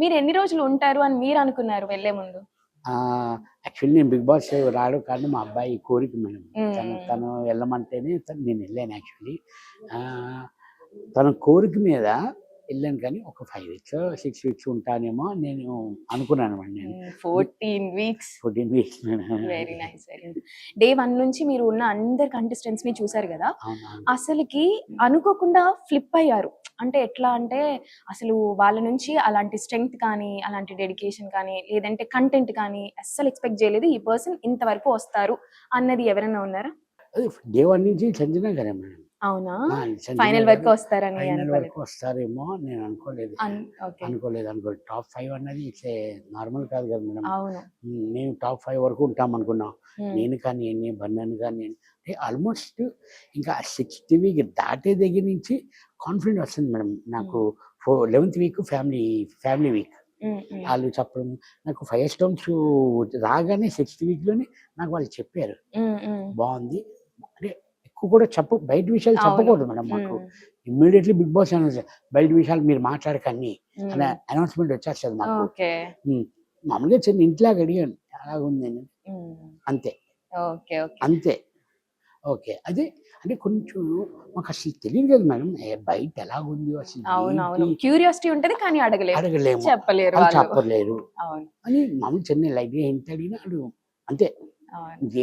మీరు ఎన్ని రోజులు ఉంటారు అని మీరు అనుకున్నారు వెళ్ళే ముందు? యాక్చువల్లీ నేను బిగ్ బాస్ రావడం కారణం మా అబ్బాయి కోరిక మేడం. తను వెళ్ళమంటేనే నేను వెళ్ళాను యాక్చువల్లీ. తన కోరిక మీద వెళ్ళాను, కానీ ఒక 5 వీక్స్ 6 వీక్స్ ఉంటానేమో నేను అనుకున్నాను అండి. నేను 14 weeks. 14 weeks very nice, very nice. Day 1 నుంచి మీరు ఉన్న అందరు కంటెస్టెంట్స్ ని చూసారు కదా, అసలుకి అనుకోకుండా ఫ్లిప్ అయ్యారు. అంటే ఎట్లా అంటే అసలు వాళ్ళ నుంచి అలాంటి స్ట్రెంగ్త్ కానీ, అలాంటి డెడికేషన్ కానీ, లేదంటే కంటెంట్ కానీ అస్సలు ఎక్స్పెక్ట్ చేయలేదు ఈ పర్సన్ ఇంతవరకు వస్తారు అన్నది ఎవరైనా ఉన్నారా? డే 1 నుంచి సంజన గారే మేడం. అవునా? ఫైనల్ వరకు వస్తారని వస్తారేమో నేను అనుకోలేదు. టాప్ 5 అన్నది ఇట్లా నార్మల్ కాదు కదా మేడం. మేము టాప్ 5 వరకు ఉంటాం అనుకున్నాం. నేను కానీ బన్నన్ కానీ ఆల్మోస్ట్ ఇంకా 6th వీక్ దాటే దగ్గర నుంచి కాన్ఫిడెంట్ వస్తుంది మేడం నాకు. 11th వీక్ ఫ్యామిలీ వీక్ వాళ్ళు చెప్పడం, నాకు 5 స్టోన్స్ రాగానే 6th వీక్లోనే నాకు వాళ్ళు చెప్పారు బాగుంది అంటే. ఎక్కువ కూడా బయట విషయాలు చెప్పకూడదు మేడం మాకు. ఇమ్మీడియట్లీ బిగ్ బాస్ అనౌన్స్ బయట విషయాలు మీరు మాట్లాడకని అనే అనౌన్స్మెంట్ వచ్చేస్తుంది మాకు. మామూలుగా చిన్న ఇంట్లాగా అడిగాను అలాగుంది అంతే అంతే. ఓకే, అదే అంటే కొంచెం మాకు అసలు తెలియదు కదా మేడం బయట ఎలాగుంది అసలు. క్యూరియాసిటీ ఉంటది కానీ అడగలేము, చెప్పలేరు అని మామూలు చిన్న లైట్గా ఎంత అడిగినాడు అంతే.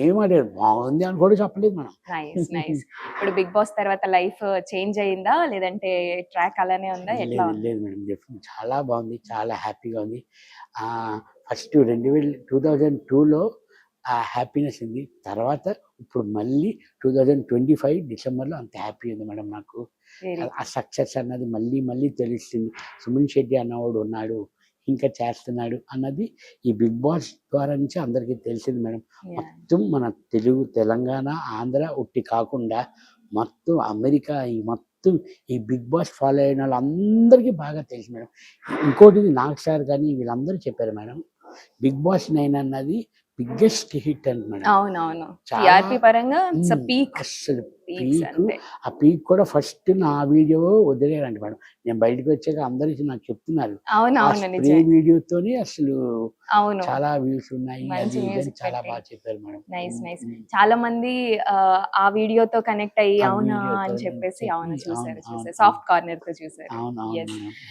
ఏం అడిగాడు బాగుంది అని కూడా చెప్పలేదు మనం. Nice nice. ఇప్పుడు బిగ్ బాస్ తర్వాత లైఫ్ చేంజ్ అయిందా లేదంటే ట్రాక్ అలానే ఉందా? లేదు మేడం, చాలా బాగుంది, చాలా హ్యాపీగా ఉంది. ఫస్ట్ 2002లో ఆ హ్యాపీనెస్ ఉంది. తర్వాత ఇప్పుడు మళ్ళీ 2025 డిసెంబర్లో అంత హ్యాపీ ఉంది మేడం నాకు. ఆ సక్సెస్ అన్నది మళ్ళీ తెలుస్తుంది. సుమన్ శెట్టి అన్నవాడు ఉన్నాడు, ఇంకా చేస్తున్నాడు అన్నది ఈ బిగ్ బాస్ ద్వారా నుంచి అందరికీ తెలిసింది మేడం. మొత్తం మన తెలంగాణ, ఆంధ్ర ఉట్టి కాకుండా మొత్తం అమెరికా మొత్తం ఈ బిగ్ బాస్ ఫాలో అయిన వాళ్ళందరికీ బాగా తెలుసు మేడం. ఇంకోటి నాగ్ సార్ కానీ వీళ్ళందరూ చెప్పారు మేడం, బిగ్ బాస్ 9 అన్నది బిగ్గెస్ట్ హిట్ అంట మేడం. అవునవును, టీఆర్పీ పరంగా పీక్. అసలు ఆ పీక్ కూడా ఫస్ట్ నా వీడియో వదిలేరంట మేడం. నేను బయటకు వచ్చాక అందరికి నాకు చెప్తున్నారు వీడియోతోనే అసలు చాలా వ్యూస్ ఉన్నాయి, చాలా బాగా చెప్పారు మేడం. Nice nice. చాలా మంది ఆ వీడియోతో కనెక్ట్ అయ్యి అవునా అని చెప్పేసి చూసారు సాఫ్ట్ కార్నర్ తో చూసారు.